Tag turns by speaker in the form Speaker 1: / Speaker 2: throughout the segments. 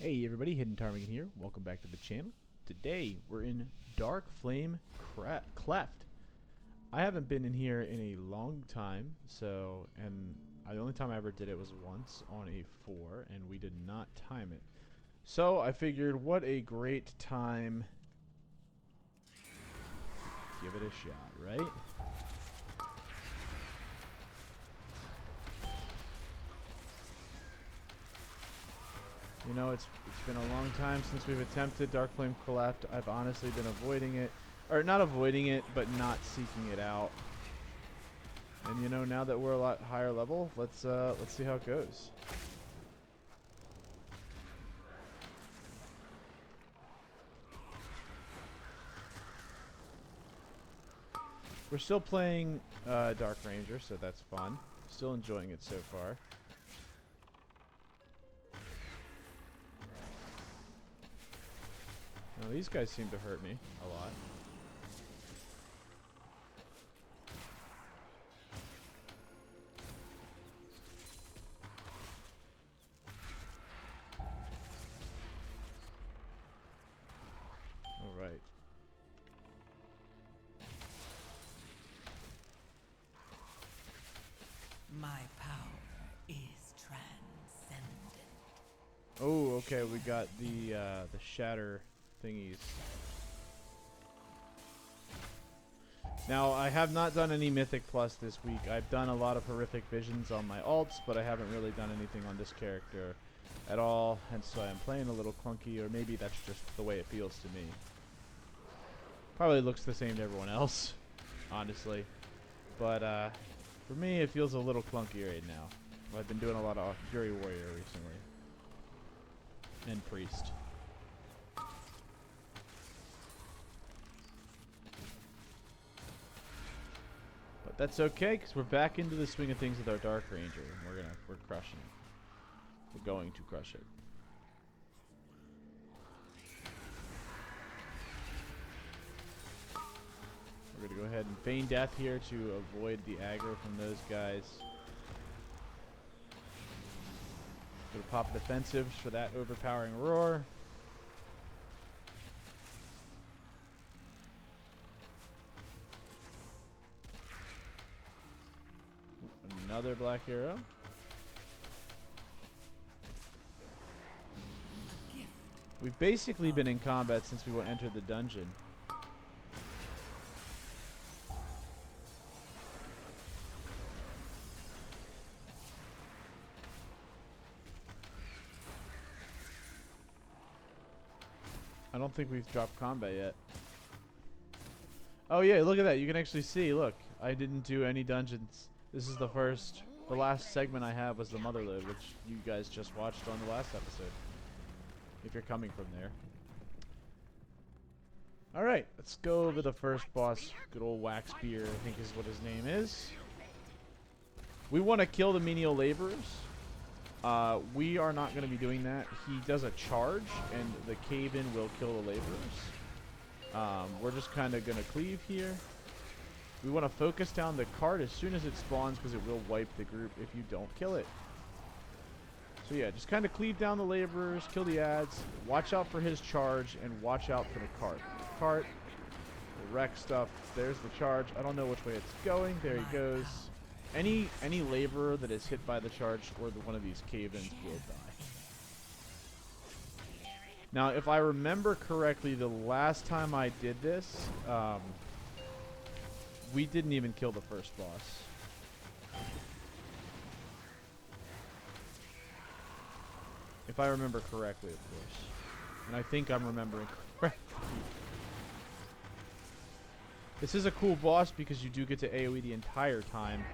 Speaker 1: Hey everybody, Hidden Ptarmigan here. Welcome back to the channel. Today we're in Darkflame Cleft. I haven't been in here in a long time, and the only time I ever did it was once on a 4, and we did not time it. So I figured, what a great time. Give it a shot, right? You know, it's been a long time since we've attempted Darkflame Cleft. I've honestly been avoiding it. Or not avoiding it, but not seeking it out. And you know, now that we're a lot higher level, let's see how it goes. We're still playing Dark Ranger, so that's fun. Still enjoying it so far. Now, these guys seem to hurt me a lot. All right.
Speaker 2: My power is transcendent.
Speaker 1: Oh, okay. We got the shatter thingies. Now, I have not done any Mythic Plus this week. I've done a lot of horrific visions on my alts, but I haven't really done anything on this character at all, hence why I'm playing a little clunky, or maybe that's just the way it feels to me. Probably looks the same to everyone else, honestly. But for me, it feels a little clunky right now. I've been doing a lot of Fury Warrior recently. And Priest. But that's okay, because we're back into the swing of things with our Dark Ranger, and we're crushing it. We're going to crush it. We're going to go ahead and feign death here to avoid the aggro from those guys. Going to pop defensives for that overpowering roar. Another black arrow. We've basically been in combat since we entered the dungeon. I don't think we've dropped combat yet. Oh yeah, look at that. You can actually see, look, I didn't do any dungeons. This is the last segment I have was the Motherlode, which you guys just watched on the last episode. If you're coming from there. Alright, let's go over the first boss. Good old Waxbeard, I think is what his name is. We want to kill the menial laborers. We are not going to be doing that. He does a charge, and the cave-in will kill the laborers. We're just kind of going to cleave here. We want to focus down the cart as soon as it spawns, because it will wipe the group if you don't kill it. So yeah, just kind of cleave down the laborers, kill the ads, watch out for his charge, and watch out for the cart. The cart, the wreck stuff, there's the charge. I don't know which way it's going. There he goes. Any laborer that is hit by the charge or one of these cave-ins will die. Now, if I remember correctly, the last time I did this, we didn't even kill the first boss. If I remember correctly, of course. And I think I'm remembering correctly. This is a cool boss because you do get to AoE the entire time.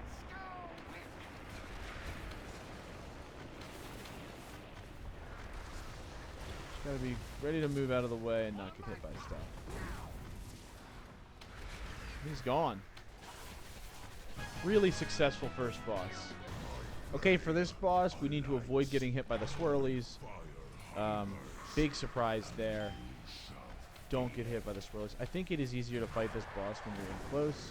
Speaker 1: Just gotta be ready to move out of the way and not get hit by stuff. He's gone. Really successful first boss. Okay, for this boss, we need to avoid getting hit by the swirlies. Big surprise there. Don't get hit by the swirlies. I think it is easier to fight this boss when you're in close.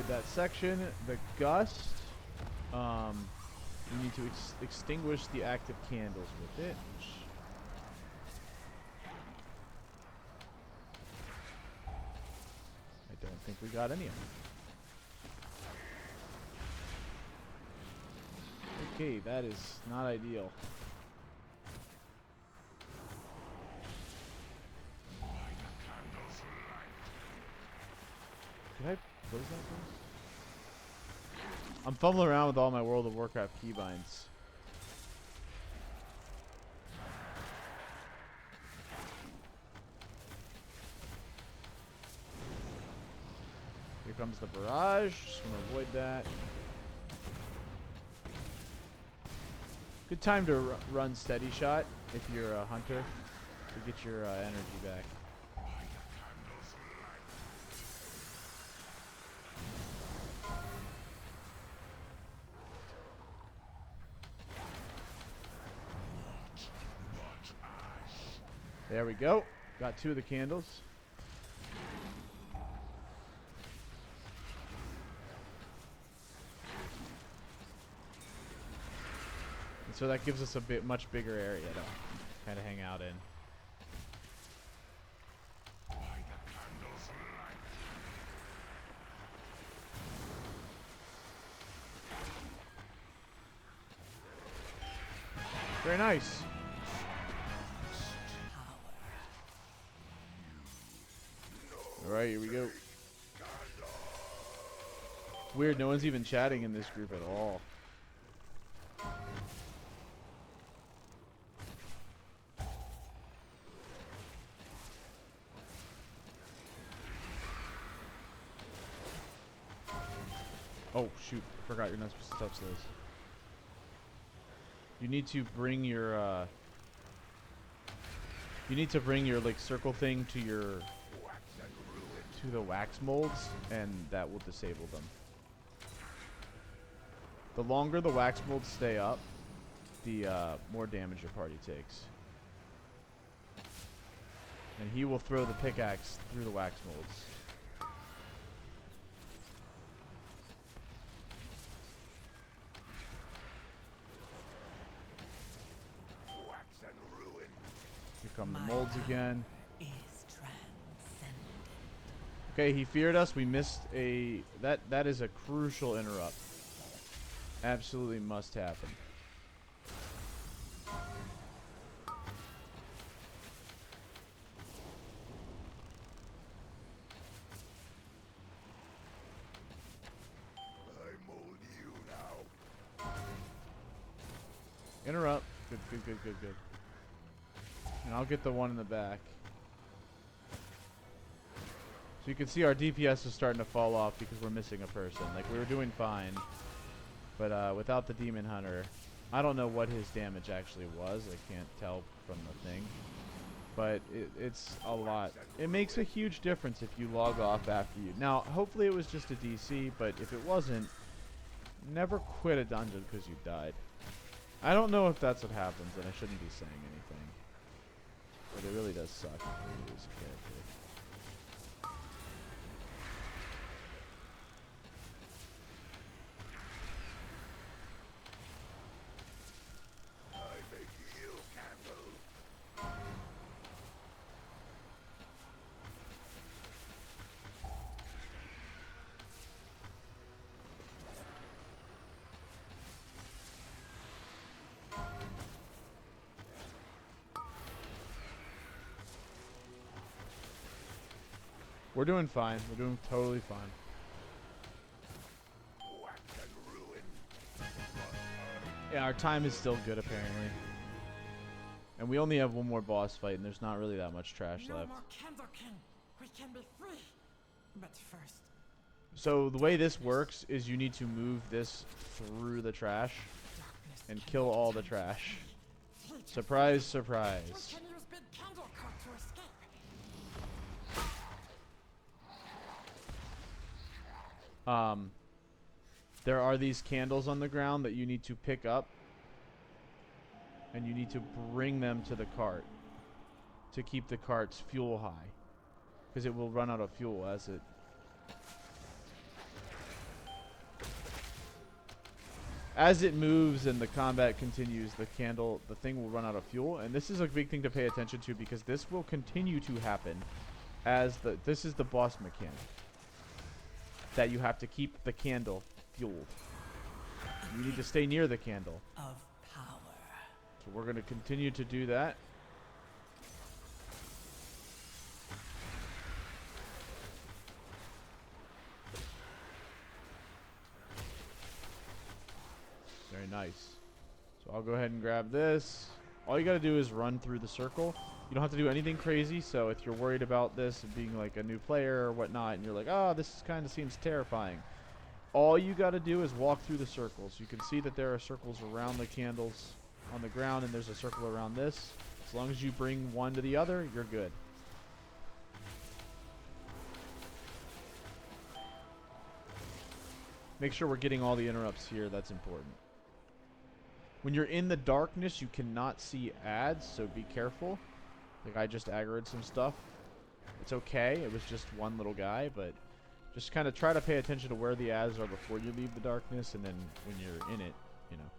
Speaker 1: that section. The gust. You need to extinguish the active candles with it. I don't think we got any of them. Okay, that is not ideal. Did I close that place? I'm fumbling around with all my World of Warcraft keybinds. Here comes the barrage. Just want to avoid that. Good time to run steady shot if you're a hunter to get your energy back. There we go. Got 2 of the candles. And so that gives us a much bigger area to kind of hang out in. Very nice. Alright, here we go. Weird, no one's even chatting in this group at all. Oh shoot, forgot you're not supposed to touch those. You need to bring your like circle thing to the wax molds, and that will disable them. The longer the wax molds stay up, the more damage your party takes. And he will throw the pickaxe through the wax molds. Here come the molds again. Okay, he feared us. We missed a... That is a crucial interrupt. Absolutely must happen.
Speaker 3: I mold you now.
Speaker 1: Interrupt. Good, good, good, good, good. And I'll get the one in the back. So you can see our DPS is starting to fall off because we're missing a person. Like, we were doing fine. But without the Demon Hunter, I don't know what his damage actually was. I can't tell from the thing. But it's a lot. It makes a huge difference if you log off after you. Now, hopefully it was just a DC, but if it wasn't, never quit a dungeon because you died. I don't know if that's what happens, and I shouldn't be saying anything. But it really does suck when you lose a character. We're doing fine. We're doing totally fine. Yeah, our time is still good apparently. And we only have one more boss fight, and there's not really that much trash left.
Speaker 2: We can be free. But first.
Speaker 1: So the way this works is you need to move this through the trash and kill all the trash. Surprise, surprise. There are these candles on the ground that you need to pick up, and you need to bring them to the cart to keep the cart's fuel high, because it will run out of fuel as it as it moves and the combat continues, the thing will run out of fuel. And this is a big thing to pay attention to, because this will continue to happen as this is the boss mechanic. That you have to keep the candle fueled. You need to stay near the candle.
Speaker 2: Of power.
Speaker 1: So we're going to continue to do that. Very nice. So I'll go ahead and grab this. All you got to do is run through the circle. You don't have to do anything crazy. So if you're worried about this being like a new player or whatnot, and you're like, oh, this kind of seems terrifying, all you got to do is walk through the circles. You can see that there are circles around the candles on the ground, and there's a circle around this. As long as you bring one to the other, you're good. Make sure we're getting all the interrupts here. That's important. When you're in the darkness, you cannot see ads, so be careful. Like, I just aggroed some stuff. It's okay. It was just one little guy, but just kind of try to pay attention to where the ads are before you leave the darkness, and then when you're in it, you know.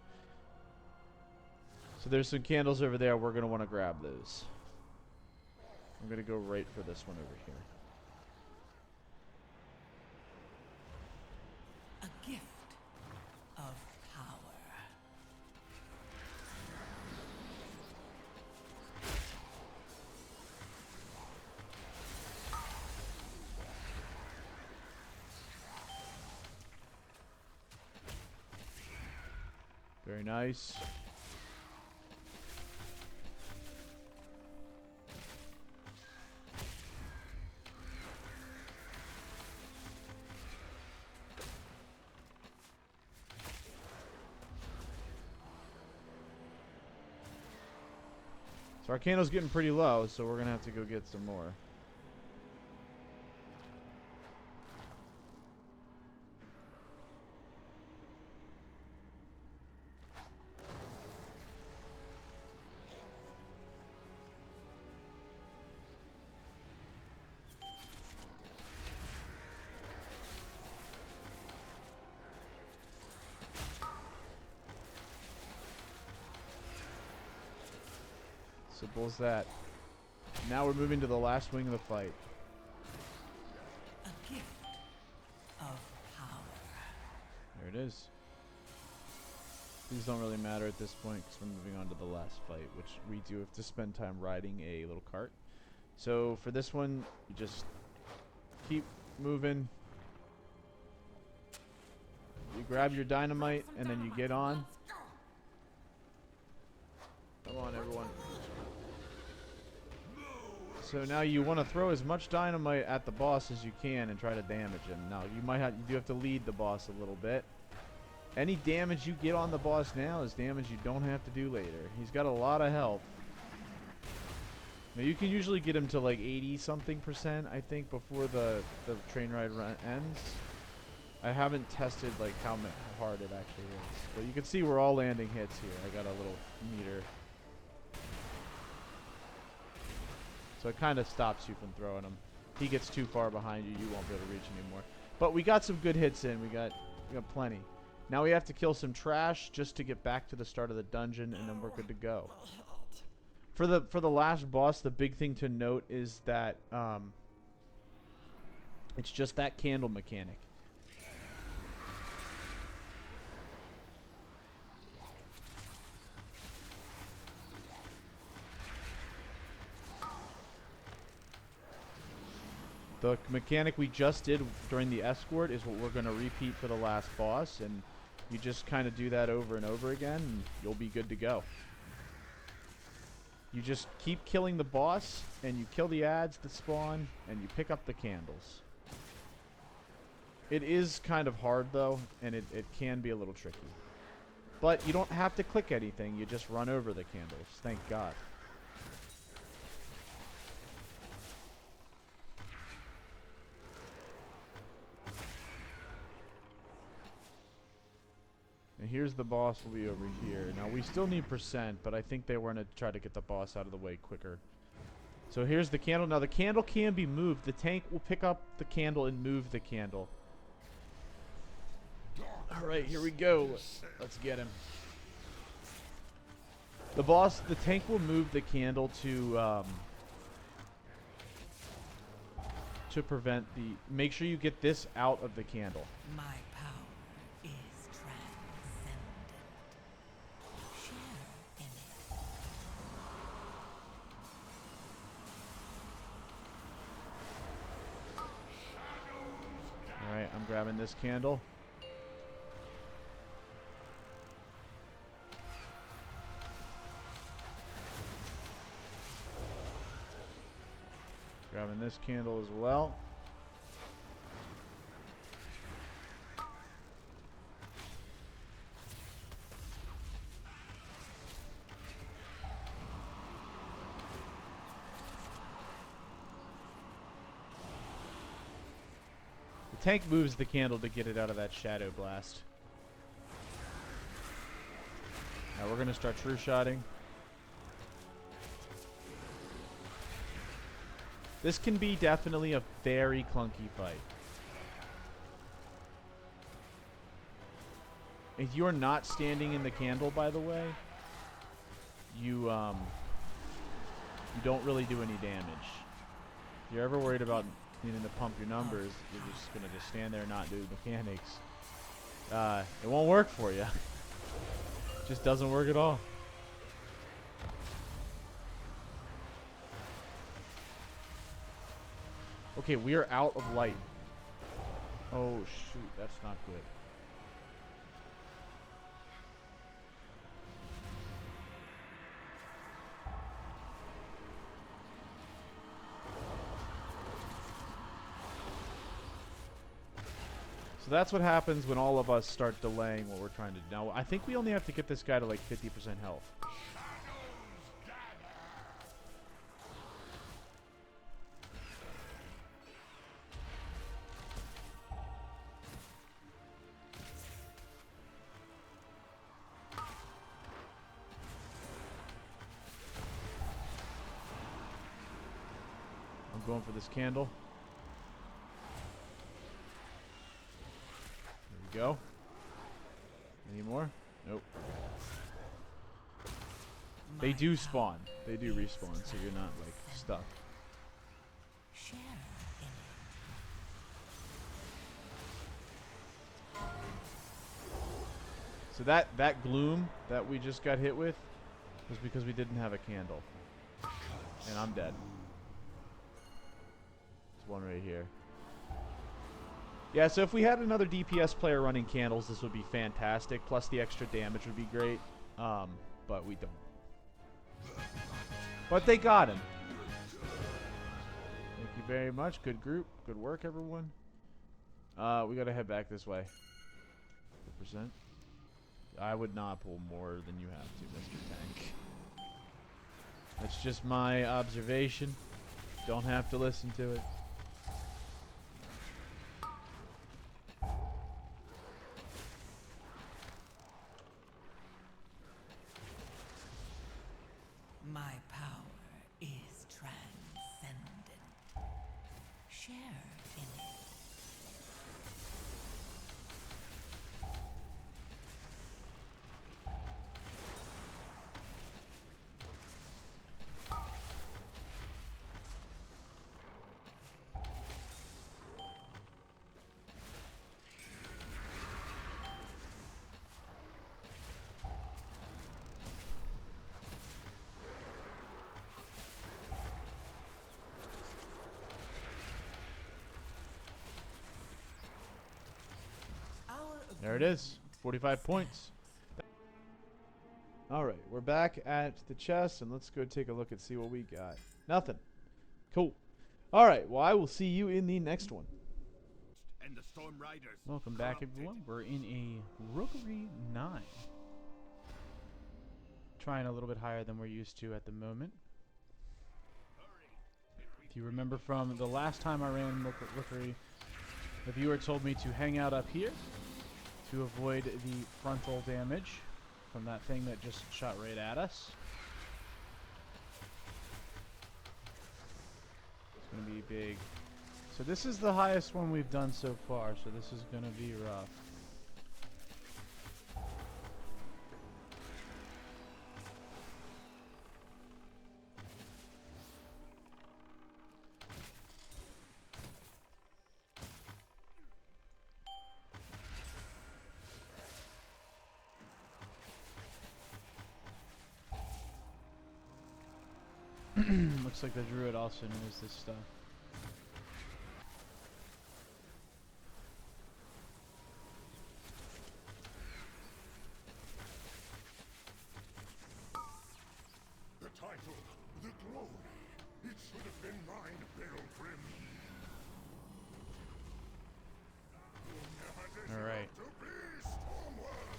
Speaker 1: So there's some candles over there. We're going to want to grab those. I'm going to go right for this one over here.
Speaker 2: A gift of power.
Speaker 1: Very nice. So our candle's getting pretty low, so we're gonna have to go get some more. Simple as that. Now we're moving to the last wing of the fight.
Speaker 2: A gift of power.
Speaker 1: There it is. These don't really matter at this point because we're moving on to the last fight, which we do have to spend time riding a little cart. So for this one, you just keep moving. You grab your dynamite and then you get on. Come on, everyone. So now you want to throw as much dynamite at the boss as you can and try to damage him. Now you do have to lead the boss a little bit. Any damage you get on the boss now is damage you don't have to do later. He's got a lot of health. Now you can usually get him to like 80-something%, I think, before the train ride ends. I haven't tested like how hard it actually is, but you can see we're all landing hits here. I got a little meter. So it kind of stops you from throwing him. He gets too far behind you, you won't be able to reach him anymore. But we got some good hits in. We got plenty. Now we have to kill some trash just to get back to the start of the dungeon, and then we're good to go. For the last boss, the big thing to note is that it's just that candle mechanic. The mechanic we just did during the escort is what we're going to repeat for the last boss, and you just kind of do that over and over again, and you'll be good to go. You just keep killing the boss, and you kill the ads that spawn, and you pick up the candles. It is kind of hard, though, and it can be a little tricky. But you don't have to click anything, you just run over the candles, thank God. And here's the boss will be over here. Now we still need %, but I think they were going to try to get the boss out of the way quicker. So here's the candle. Now the candle can be moved. The tank will pick up the candle and move the candle. Alright, here we go. Let's get him. The boss, the tank will move the candle to prevent the... Make sure you get this out of the candle.
Speaker 2: My power is transcendent. Share in it.
Speaker 1: Alright, I'm grabbing this candle. Grabbing this candle as well. The tank moves the candle to get it out of that shadow blast. Now we're going to start true shotting. This can be definitely a very clunky fight. If you're not standing in the candle, by the way, you don't really do any damage. If you're ever worried about needing to pump your numbers, you're just gonna stand there and not do mechanics. It won't work for you. It just doesn't work at all. Okay, we are out of light. Oh shoot, that's not good. So that's what happens when all of us start delaying what we're trying to do. Now, I think we only have to get this guy to like 50% health. I'm going for this candle. There we go. Any more? Nope. They do spawn. They do respawn, so you're not like stuck.
Speaker 2: Share in it.
Speaker 1: So that gloom that we just got hit with was because we didn't have a candle. And I'm dead. There's one right here. Yeah, so if we had another DPS player running candles, this would be fantastic. Plus the extra damage would be great. But we don't. But they got him. Thank you very much. Good group. Good work, everyone. We gotta head back this way. 4%. I would not pull more than you have to, Mr. Tank. That's just my observation. Don't have to listen to it.
Speaker 2: My power is transcendent. Share in it.
Speaker 1: There it is. 45 points. Alright, we're back at the chest, and let's go take a look and see what we got. Nothing. Cool. Alright, well, I will see you in the next one.
Speaker 3: And the Storm Riders.
Speaker 4: Welcome back, everyone. We're in a Rookery 9. Trying a little bit higher than we're used to at the moment. If you remember from the last time I ran Rookery, the viewer told me to hang out up here to avoid the frontal damage from that thing that just shot right at us. It's going to be big. So this is the highest one we've done so far, so this is going to be rough. Looks like the druid also knows this stuff.
Speaker 3: The title, the glory, it should have been mine, Pilgrim.
Speaker 4: All right.
Speaker 3: To be Stormward.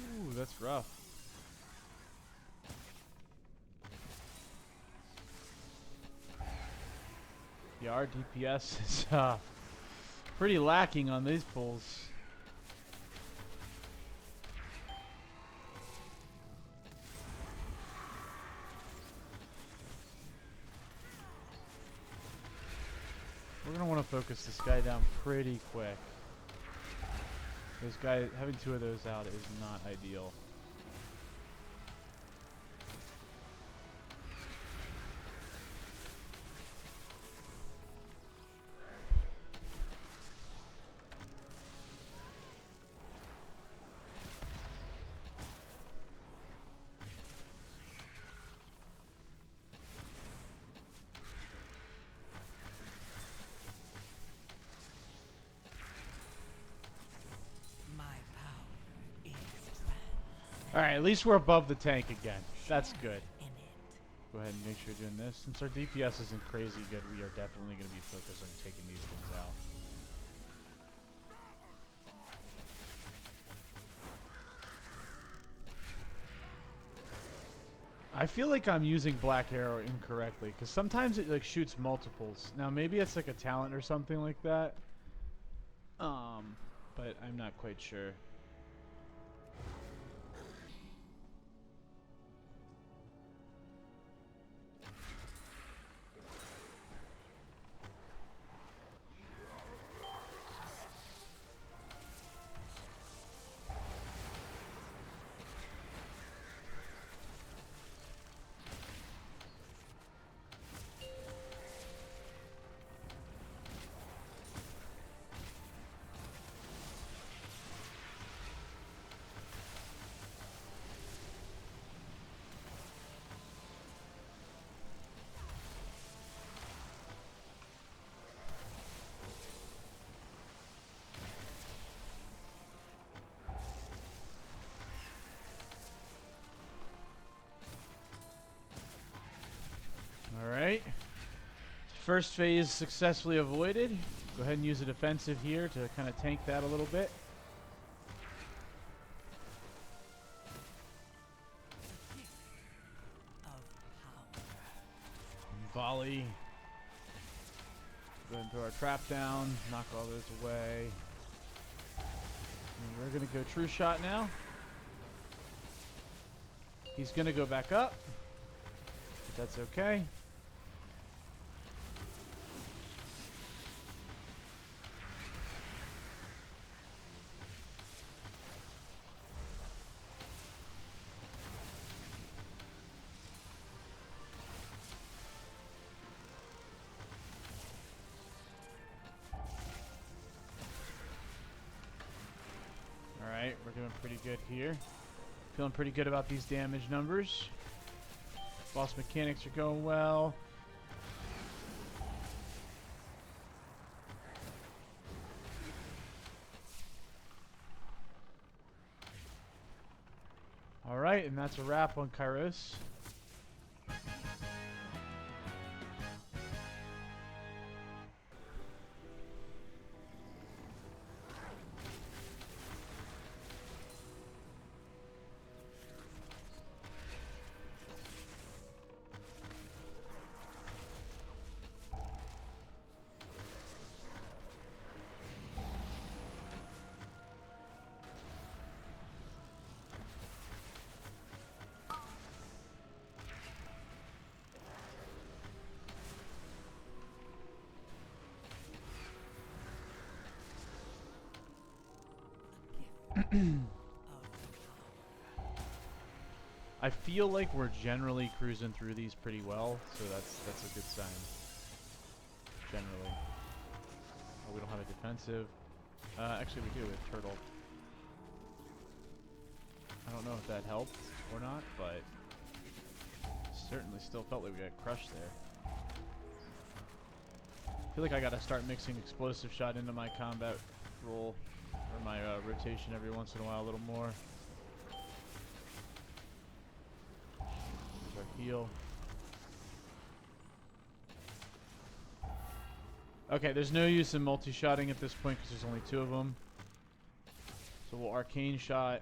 Speaker 4: Ooh, that's rough. Yeah, our DPS is pretty lacking on these pulls. We're gonna want to focus this guy down pretty quick. This guy, having two of those out is not ideal.
Speaker 2: My power is trans
Speaker 4: Alright, at least we're above the tank again. That's good.
Speaker 2: in it.
Speaker 4: Go ahead and make sure you're doing this. Since our DPS isn't crazy good, we are definitely going to be focused on taking these things out. I feel like I'm using Black Arrow incorrectly, because sometimes it like shoots multiples. Now maybe it's like a talent or something like that. But I'm not quite sure. Alright. First phase successfully avoided. Go ahead and use a defensive here to kind of tank that a little bit.
Speaker 2: Of power.
Speaker 4: Volley. Go ahead and throw our trap down. Knock all those away. And we're going to go true shot now. He's going to go back up. But that's okay. Alright, we're doing pretty good here. Feeling pretty good about these damage numbers. Boss mechanics are going well. Alright, and that's a wrap on Kairos. I feel like we're generally cruising through these pretty well, so that's a good sign. generally. Oh, we don't have a defensive. Actually, we do with turtle. I don't know if that helped or not, but certainly still felt like we got crushed there. I feel like I gotta start mixing explosive shot into my combat roll, or my rotation every once in a while a little more. There's our heal. Okay, there's no use in multi-shotting at this point because there's only 2 of them. So we'll arcane shot.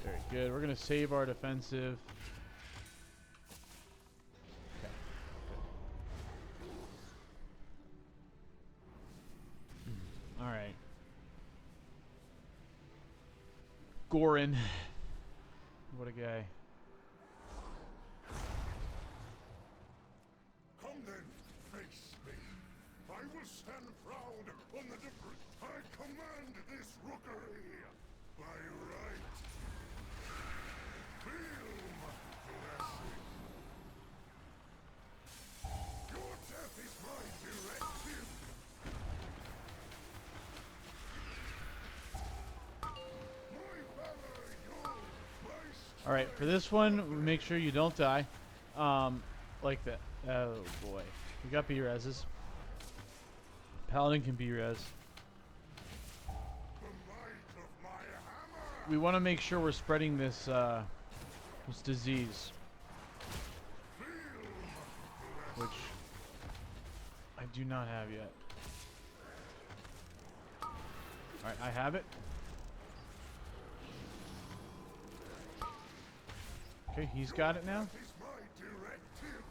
Speaker 4: Very good. We're going to save our defensive. Okay. Good. All right. Gorin. What a guy.
Speaker 3: Come then, face me. I will stand proud on the different. I command this rookery by right. Feel my blessing. Your death is my directive. My valor, yours. My
Speaker 4: All right, for this one, make sure you don't die. Like that. Oh boy, we got B-reses. Paladin can B-res.
Speaker 3: the might of my hammer.
Speaker 4: We want to make sure we're spreading this this disease, which I do not have yet. All right, I have it. Okay, he's got it now.
Speaker 3: Is my directive.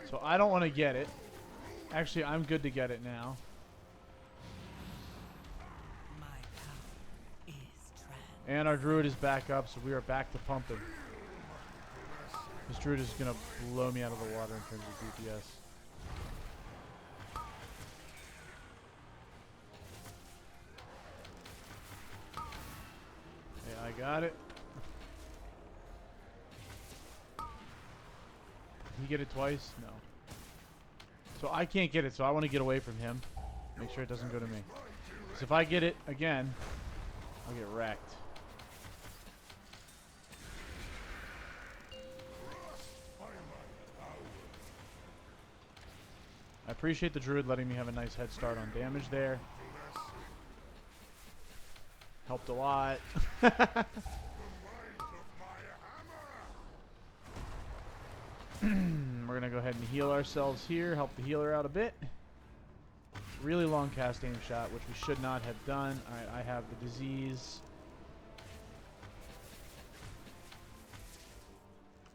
Speaker 4: So I don't want to get it. Actually, I'm good to get it now.
Speaker 2: My power is trans.
Speaker 4: And our druid is back up, so we are back to pumping. This druid is going to blow me out of the water in terms of DPS. Okay, I got it. Did he get it twice? No. So I can't get it, so I want to get away from him. Make sure it doesn't go to me. So if I get it again, I'll get wrecked. I appreciate the druid letting me have a nice head start on damage there. Helped a lot. We're gonna go ahead and heal ourselves here, help the healer out a bit. Really long cast aim shot, which we should not have done. Alright, I have the disease.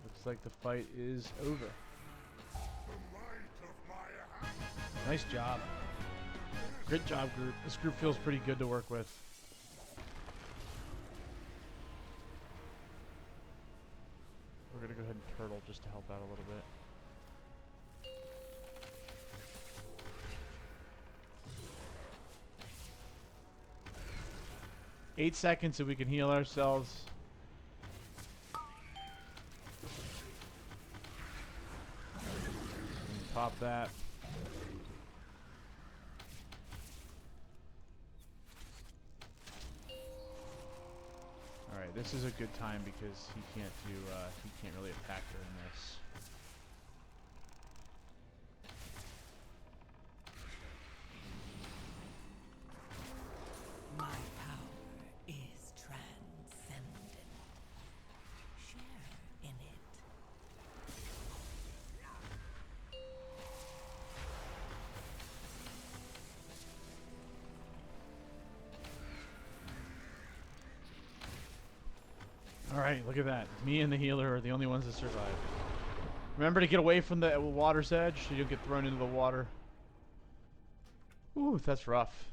Speaker 4: Looks like the fight is over. Nice job. Great job, group. This group feels pretty good to work with. We're gonna go ahead and turtle just to help out a little bit. Eight seconds so we can heal ourselves. Pop that. Alright, this is a good time because he can't really attack during this.
Speaker 2: My power is transcendent. Share in it.
Speaker 4: Alright, look at that. Me and the healer are the only ones that survive. Remember to get away from the water's edge so you don't get thrown into the water. Ooh, that's rough.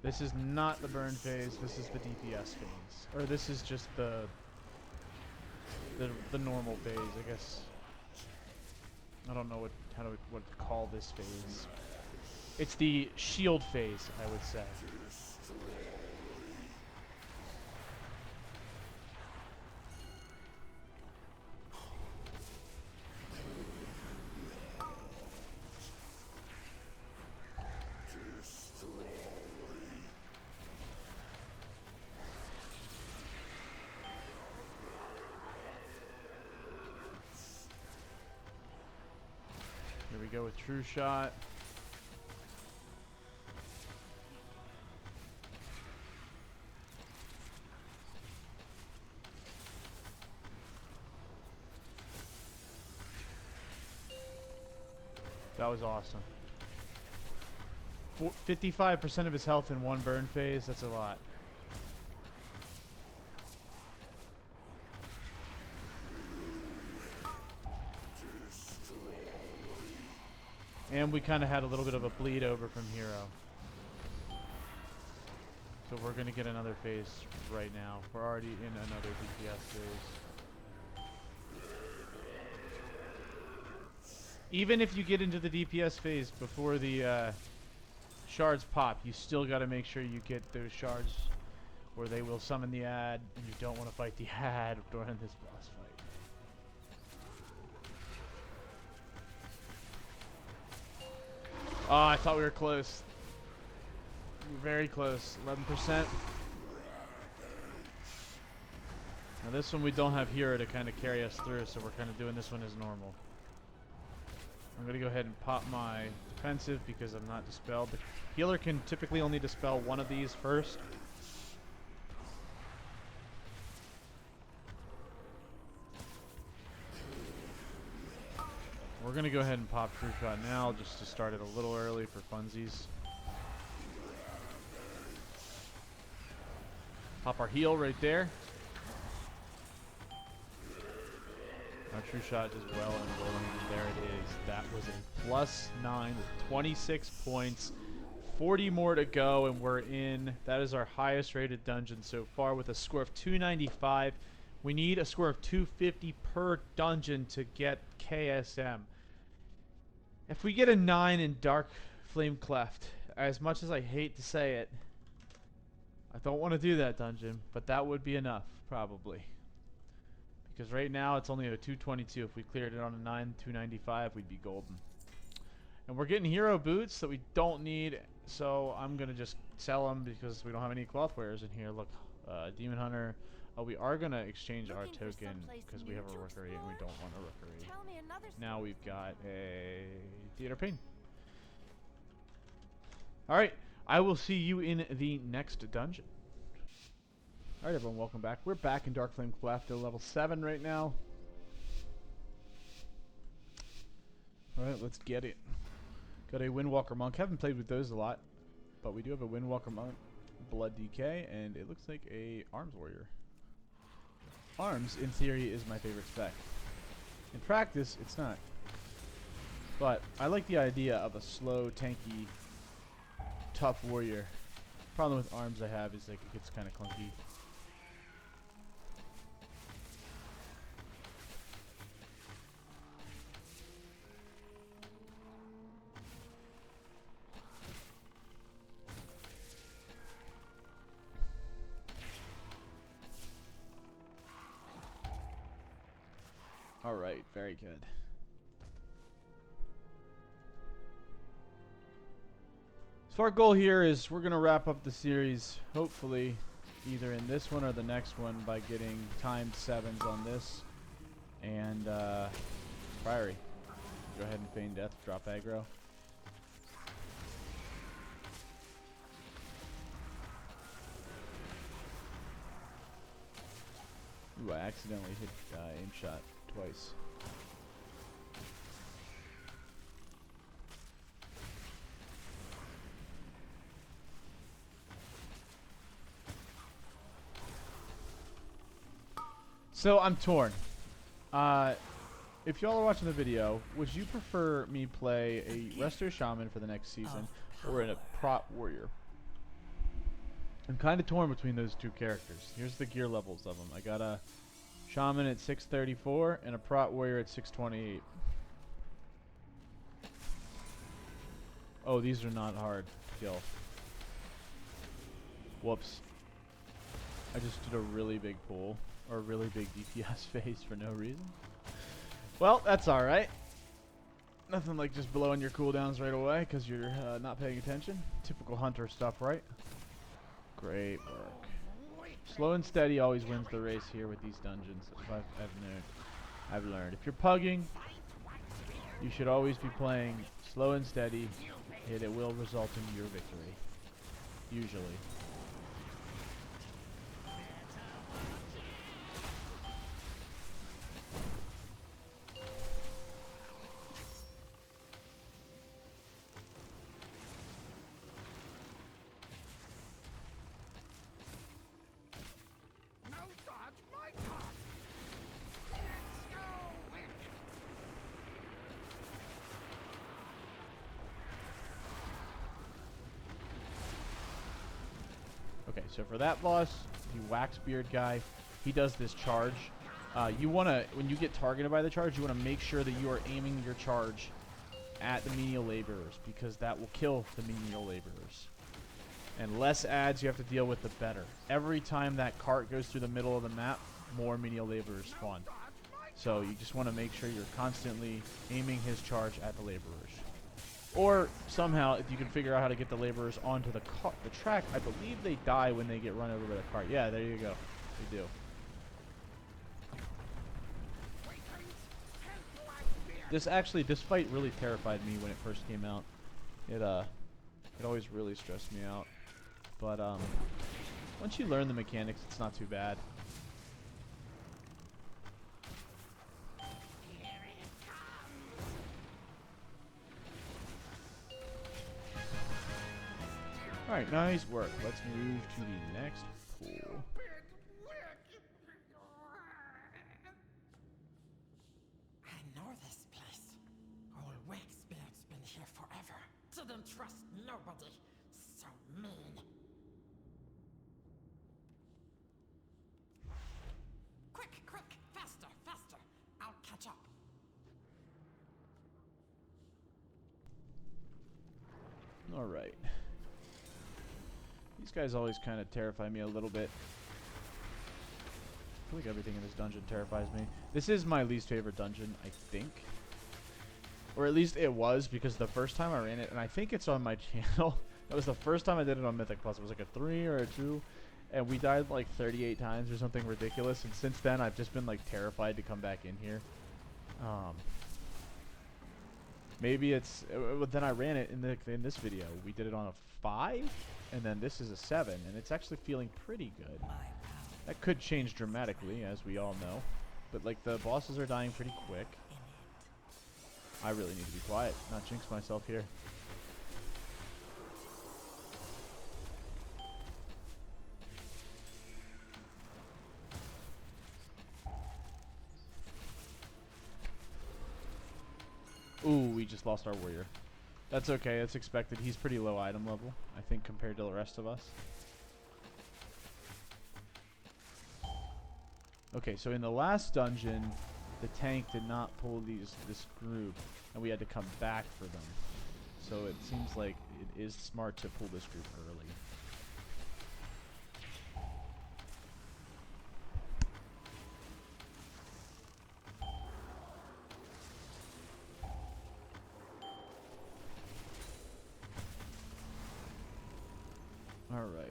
Speaker 4: This is not the burn phase, this is the DPS phase. Or this is just the
Speaker 1: the normal phase, I guess. I don't know what to call this phase. It's the shield phase, I would say. Here we go with True Shot. That was awesome. 55% of his health in one burn phase, that's a lot. And we kind of had a little bit of a bleed over from Hero. So we're going to get another phase right now. We're already in another DPS phase. Even if you get into the DPS phase before the shards pop, you still got to make sure you get those shards, or they will summon the ad, and you don't want to fight the ad during this boss fight. Oh, I thought we were close. We were very close. 11%. Now this one we don't have Hero to kind of carry us through, so we're kind of doing this one as normal. I'm going to go ahead and pop my defensive because I'm not dispelled. The healer can typically only dispel one of these first. We're going to go ahead and pop True Shot now just to start it a little early for funsies. Pop our heal right there. Our True Shot is well and rolling, and there it is. That was a +9 with 26 points. 40 more to go, and we're in. That is our highest rated dungeon so far with a score of 295. We need a score of 250 per dungeon to get KSM. If we get a 9 in Darkflame Cleft, as much as I hate to say it, I don't want to do that dungeon, but that would be enough, probably. Because right now it's only a 222. If we cleared it on a 9, 295, we'd be golden. And we're getting hero boots that we don't need, so I'm going to just sell them because we don't have any cloth wearers in here. Look, Demon Hunter. Oh, we are going to exchange our token because we have a Rookery and we don't want a Rookery. Now we've got a Theater Pain. Alright, I will see you in the next dungeon. Alright everyone, welcome back. We're back in Darkflame Cleft at level 7 right now. Alright, let's get it. Got a Windwalker Monk. Haven't played with those a lot, but we do have a Windwalker Monk, Blood DK, and it looks like a Arms Warrior. Arms, in theory, is my favorite spec. In practice, it's not. But I like the idea of a slow, tanky, tough warrior. Problem with Arms I have is like it gets kind of clunky. Alright, very good. So our goal here is we're going to wrap up the series, hopefully, either in this one or the next one by getting timed 7s on this. And, Priory. Go ahead and feign death, drop aggro. Ooh, I accidentally hit aim shot twice. So I'm torn. If y'all are watching the video, would you prefer me play a Resto Shaman for the next season or a Prot Warrior? I'm kind of torn between those two characters. Here's the gear levels of them. I got a Shaman at 634 and a Prot Warrior at 628. Oh, these are not hard to kill. Whoops. I just did a really big pull, or a really big DPS phase for no reason. Well, that's alright. Nothing like just blowing your cooldowns right away because you're not paying attention. Typical hunter stuff, right? Great work. Slow and steady always wins the race here with these dungeons. I've learned. If you're pugging, you should always be playing slow and steady, and it will result in your victory. Usually. Okay, so for that boss, the Waxbeard guy, he does this charge. You want to, when you get targeted by the charge, you want to make sure that you are aiming your charge at the menial laborers, because that will kill the menial laborers. And less ads you have to deal with, the better. Every time that cart goes through the middle of the map, more menial laborers spawn. So you just want to make sure you're constantly aiming his charge at the laborers. Or somehow, if you can figure out how to get the laborers onto the track, I believe they die when they get run over by the cart. Yeah, there you go. They do. This fight really terrified me when it first came out. It always really stressed me out. But once you learn the mechanics, it's not too bad. Alright, nice work. Let's move to the next pool.
Speaker 2: I know this place. Old Waxbeard's been here forever. Didn't trust nobody. So mean. Quick, faster. I'll catch up.
Speaker 1: Alright. These guys always kind of terrify me a little bit. I feel like everything in this dungeon terrifies me. This is my least favorite dungeon, I think. Or at least it was, because the first time I ran it, and I think it's on my channel. That was the first time I did it on Mythic Plus. It was like a 3 or a 2. And we died like 38 times or something ridiculous. And since then, I've just been like terrified to come back in here. Maybe it's... then I ran it in this video. We did it on a 5. And then this is a 7, and it's actually feeling pretty good. That could change dramatically, as we all know. But, like, the bosses are dying pretty quick. I really need to be quiet, not jinx myself here. Ooh, we just lost our warrior. That's okay, that's expected. He's pretty low item level, I think, compared to the rest of us. Okay, so in the last dungeon, the tank did not pull this group, and we had to come back for them. So it seems like it is smart to pull this group early. All right.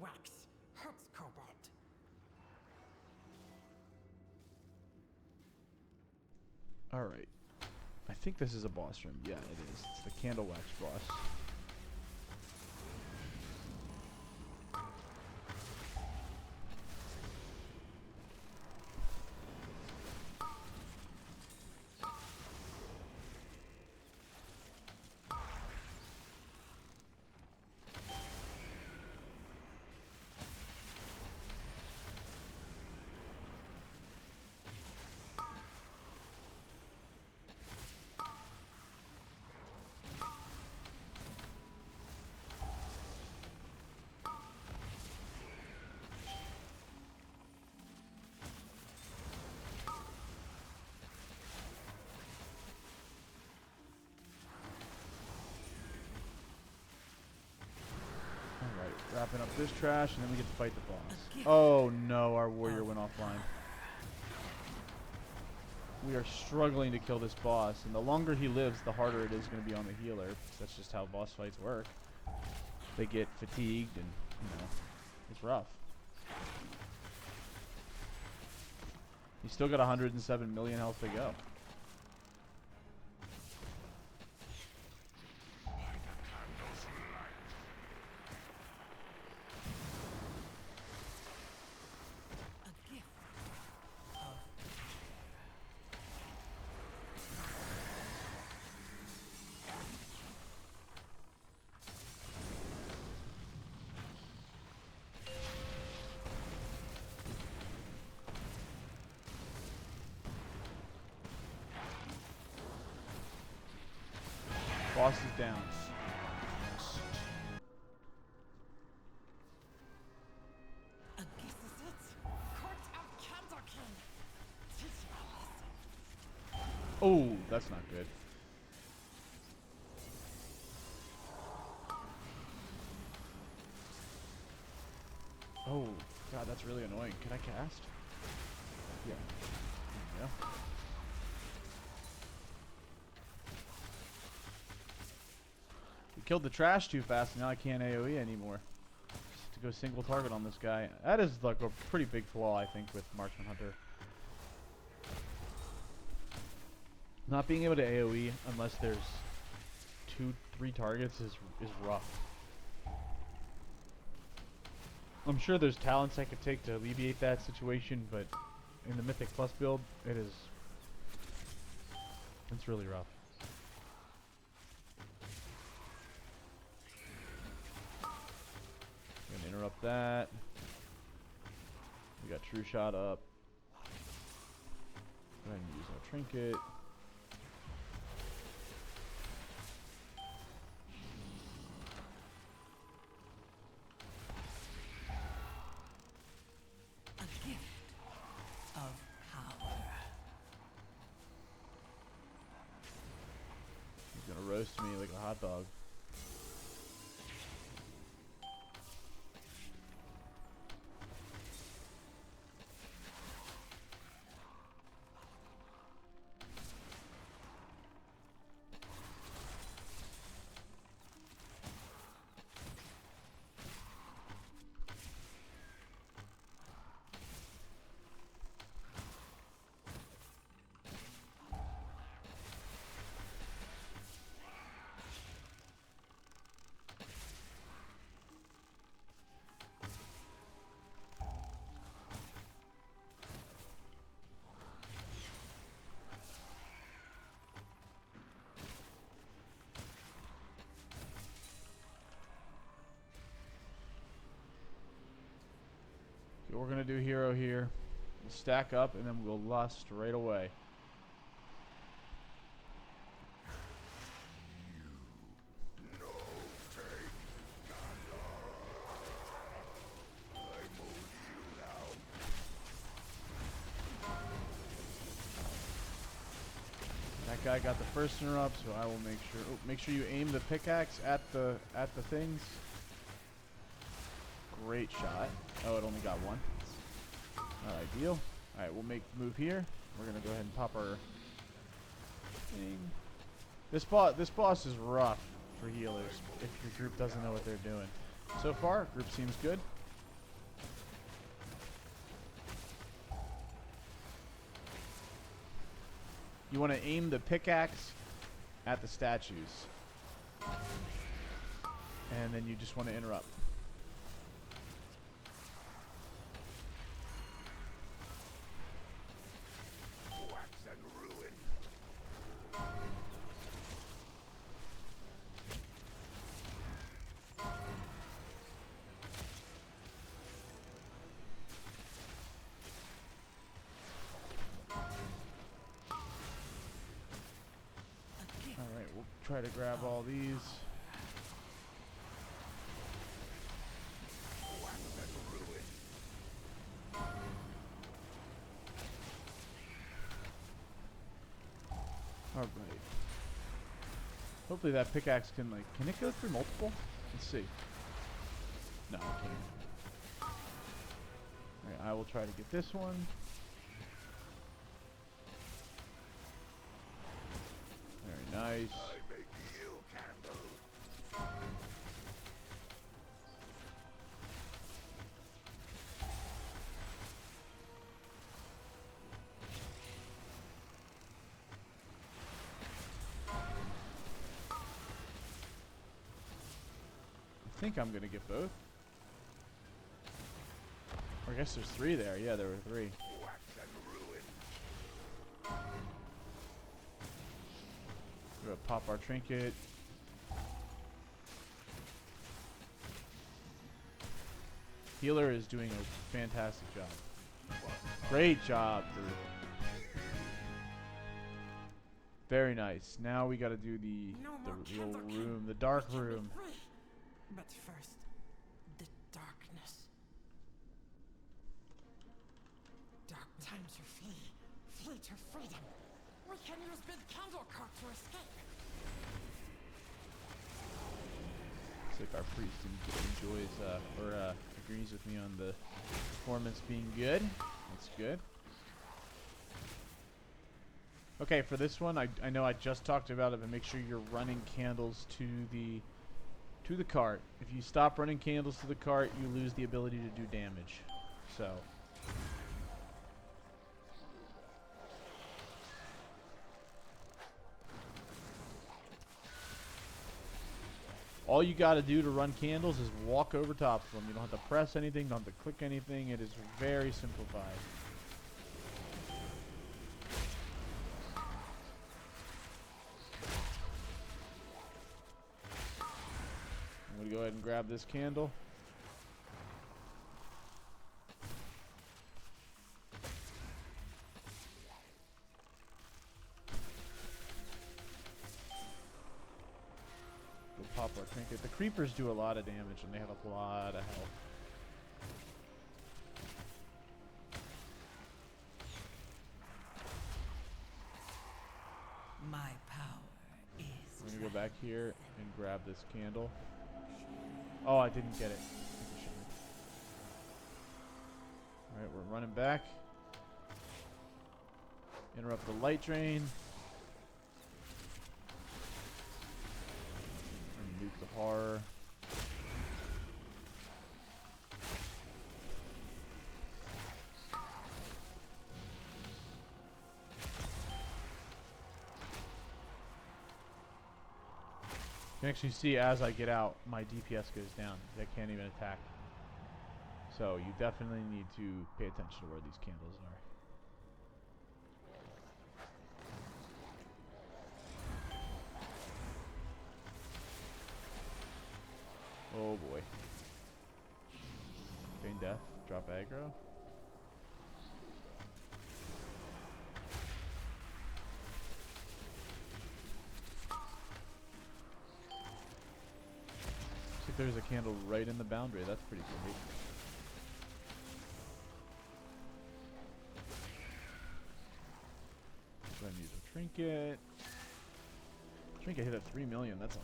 Speaker 2: Wax hurts cobalt.
Speaker 1: Alright. I think this is a boss room. Yeah, it is. It's the Candle Wax boss.
Speaker 4: Chopping up this trash, and then we get to fight the boss. Oh no, our warrior went offline. We are struggling to kill this boss, and the longer he lives, the harder it is going to be on the healer. That's just how boss fights work. They get fatigued, and it's rough. He's still got 107 million health to go. Boss is down. Oh, that's not good. Oh, God, that's really annoying. Can I cast? Yeah. There we go. We killed the trash too fast, and now I can't AoE anymore. Just to go single target on this guy. That is like a pretty big flaw, I think, with Marksman Hunter. Not being able to AoE unless there's 2-3 targets is rough. I'm sure there's talents I could take to alleviate that situation, but in the Mythic Plus build, it's really rough. Gonna interrupt that. We got True Shot up. Go ahead and use our trinket. He's gonna roast me like a hot dog. We're gonna do hero here. We'll stack up and then we'll lust right away. That guy got the first interrupt, so I will make sure. Oh, make sure you aim the pickaxe at the things. Great shot. Oh, it only got one. Not ideal. Alright, we'll move here. We're gonna go ahead and pop our thing. This boss is rough for healers if your group doesn't know what they're doing. So far, group seems good. You want to aim the pickaxe at the statues. And then you just want to interrupt. Try to grab all these. All right. Hopefully that pickaxe can it go through multiple? Let's see. No, I can't. Alright, I will try to get this one. Very nice.
Speaker 3: I make you candle.
Speaker 4: I think I'm gonna get both. Or I guess there's 3 there. Yeah, there were 3.
Speaker 3: Wax and ruin.
Speaker 4: We're gonna pop our trinket. Healer is doing a fantastic job. Great job, dude. Very nice. Now we gotta do the little room, the dark room.
Speaker 2: But first, the darkness. Dark times to flee. Flee to freedom. We can use big candle cock to escape.
Speaker 4: Looks like our priest enjoys or agrees with me on the performance being good. That's good. Okay, for this one, I know I just talked about it, but make sure you're running candles to the cart. If you stop running candles to the cart, you lose the ability to do damage. So all you got to do to run candles is walk over top of them. You don't have to press anything, don't have to click anything. It is very simplified. I'm going to go ahead and grab this candle. We'll pop our trinket. The creepers do a lot of damage and they have a lot of health.
Speaker 2: My power is.
Speaker 4: I'm going to go back here and grab this candle. Oh, I didn't get it. Alright, we're running back. Interrupt the light drain. And nuke the horror. You can actually see as I get out, my DPS goes down. I can't even attack. So you definitely need to pay attention to where these candles are. Oh boy. Feign death, drop aggro. There's a candle right in the boundary. That's pretty great. So I need a trinket. Trinket hit at 3 million. That's a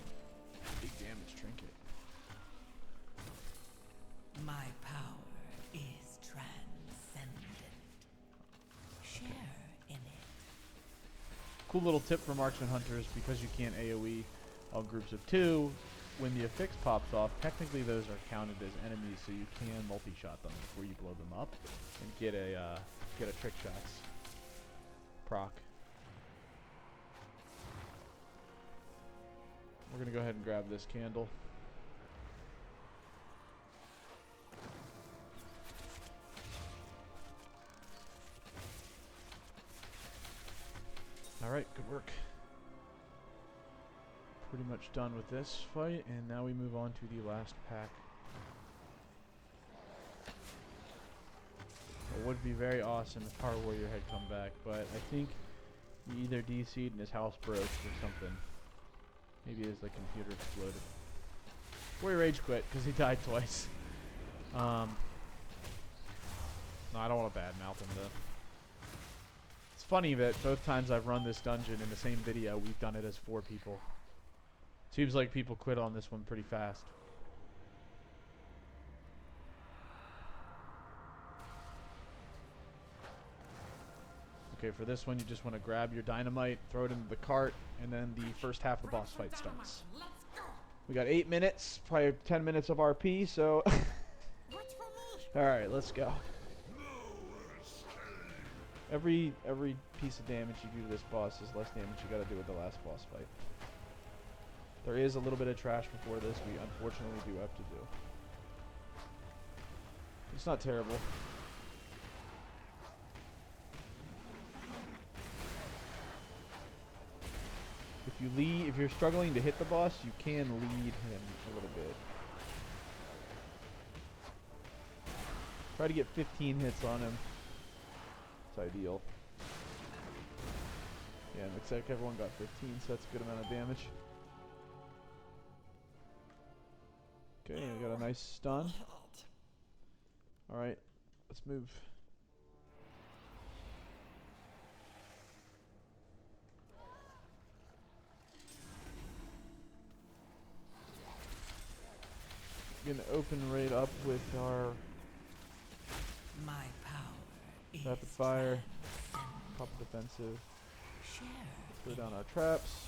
Speaker 4: big damage trinket.
Speaker 2: My power is transcendent. Share in it.
Speaker 4: Cool little tip for marksman hunters: because you can't AoE on groups of 2. When the affix pops off, technically those are counted as enemies, so you can multi-shot them before you blow them up and get a trick shots proc. We're gonna go ahead and grab this candle. All right, good work. Pretty much done with this fight, and now we move on to the last pack. It would be very awesome if Power Warrior had come back, but I think he either DC'd and his house broke or something. Maybe his computer exploded. Warrior rage quit because he died twice. No, I don't want to badmouth him though. It's funny that both times I've run this dungeon in the same video, we've done it as 4 people. Seems like people quit on this one pretty fast.
Speaker 1: Okay, for this one, you just want to grab your dynamite, throw it into the cart, and then the first half of the boss fight starts.
Speaker 2: Let's go.
Speaker 1: We got 8 minutes, probably 10 minutes of RP, so...
Speaker 2: What's for me?
Speaker 1: Alright, let's go. Every piece of damage you do to this boss is less damage you gotta do with the last boss fight. There is a little bit of trash before this we unfortunately do have to do. It's not terrible. If you're struggling to hit the boss, you can lead him a little bit. Try to get 15 hits on him. It's ideal. Yeah, looks like everyone got 15, so that's a good amount of damage. Okay, we got a nice stun. Alright, let's move. We're gonna open right up with our
Speaker 2: My power is
Speaker 1: rapid fire, pop defensive,
Speaker 2: shared.
Speaker 1: throw down our traps.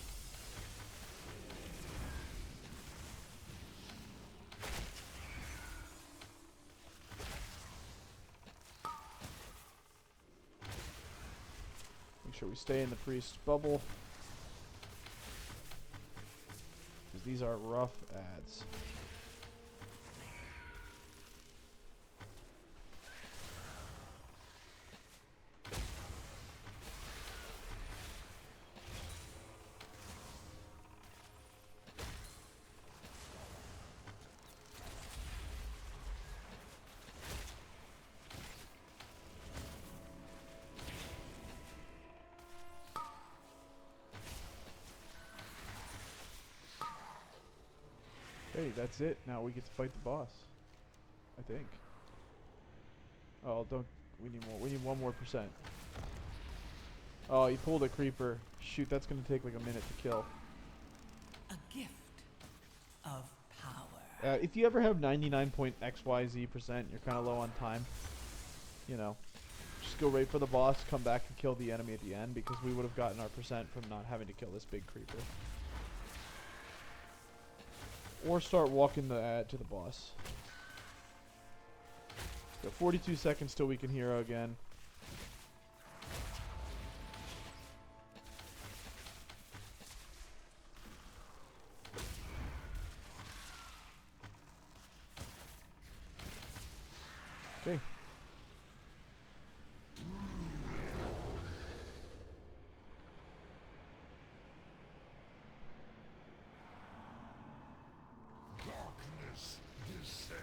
Speaker 1: Make sure we stay in the priest's bubble, because these are rough adds. Hey, that's it. Now we get to fight the boss. I think. Oh, don't. We need more. We need 1 more %. Oh, he pulled a creeper. Shoot, that's going to take like a minute to kill.
Speaker 2: A gift of power.
Speaker 1: If you ever have 99.xyz%, you're kind of low on time. You know, just go right for the boss, come back and kill the enemy at the end, because we would have gotten our % from not having to kill this big creeper. Or start walking the ad to the boss. Got 42 seconds till we can hero again. Okay.
Speaker 3: Darkness descends.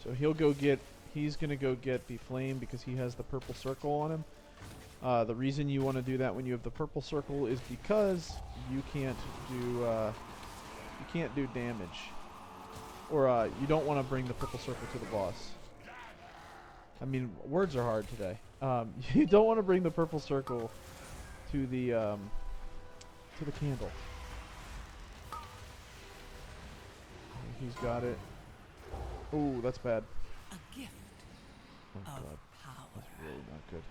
Speaker 1: So he's gonna go get the flame because he has the purple circle on him. The reason you want to do that when you have the purple circle is because you can't do damage, or you don't want to bring the purple circle to the boss. I mean, words are hard today. You don't want to bring the purple circle to the candle. He's got it. Ooh, that's bad.
Speaker 2: A gift
Speaker 1: Oh
Speaker 2: of
Speaker 1: god,
Speaker 2: power.
Speaker 1: that's really not good.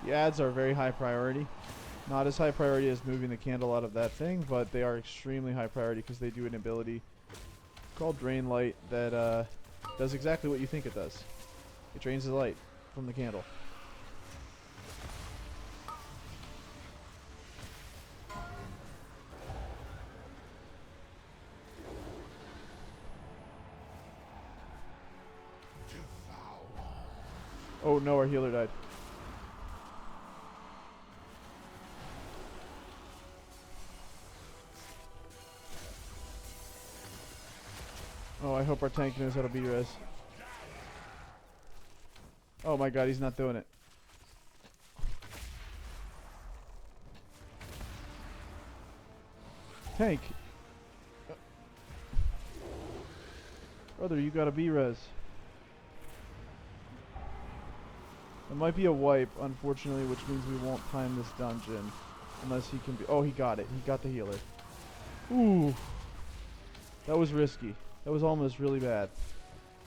Speaker 1: The ads are very high priority. Not as high priority as moving the candle out of that thing, but they are extremely high priority because they do an ability called Drain Light that does exactly what you think it does. It drains the light from the candle. Oh no, our healer died. Oh, I hope our tank knows how to B-res. Oh my god, he's not doing it. Tank. Brother, you got a B-res. It might be a wipe, unfortunately, which means we won't time this dungeon. Unless he can be... Oh, he got it. He got the healer. Ooh. That was risky. That was almost really bad.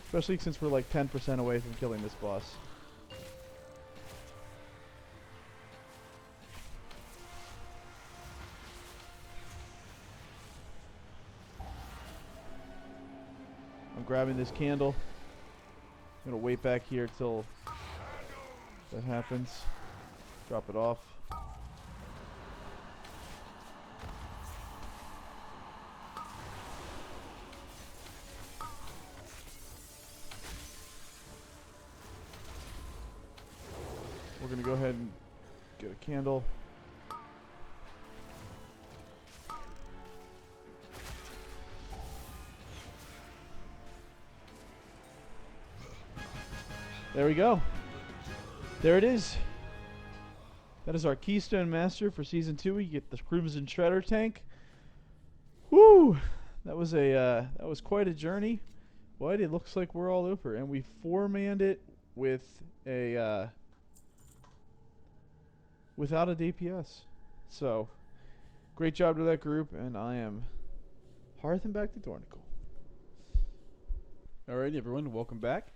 Speaker 1: Especially since we're like 10% away from killing this boss. I'm grabbing this candle. I'm gonna wait back here till that happens. Drop it off. We're gonna go ahead and get a candle. There we go. There it is. That is our Keystone Master for Season 2. We get the Crimson Shredder tank. Woo! That was quite a journey. But it looks like we're all over. And we 4-manned it with a without a DPS. So, great job to that group, and I am hearthing back to Dornicle. Alright everyone, welcome back.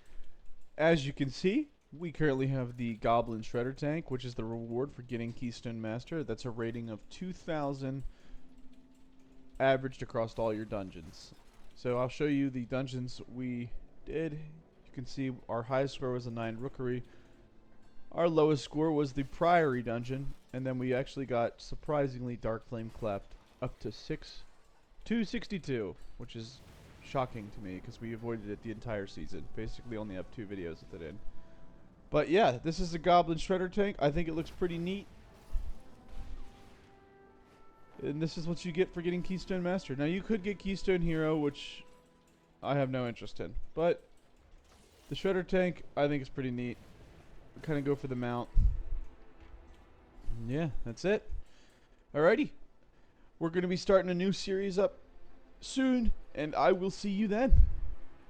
Speaker 1: As you can see, we currently have the Goblin Shredder tank, which is the reward for getting Keystone Master. That's a rating of 2,000 averaged across all your dungeons. So I'll show you the dungeons we did. You can see our highest score was a 9 Rookery. Our lowest score was the Priory dungeon, and then we actually got, surprisingly, Darkflame Cleft up to 262, which is shocking to me because we avoided it the entire season. Basically only have 2 videos with it in. But yeah, this is a Goblin Shredder tank. I think it looks pretty neat. And this is what you get for getting Keystone Master. Now you could get Keystone Hero, which I have no interest in. But the Shredder tank, I think is pretty neat. We kind of go for the mount. Yeah, that's it. Alrighty. We're going to be starting a new series up soon, and I will see you then.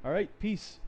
Speaker 1: Alright, peace.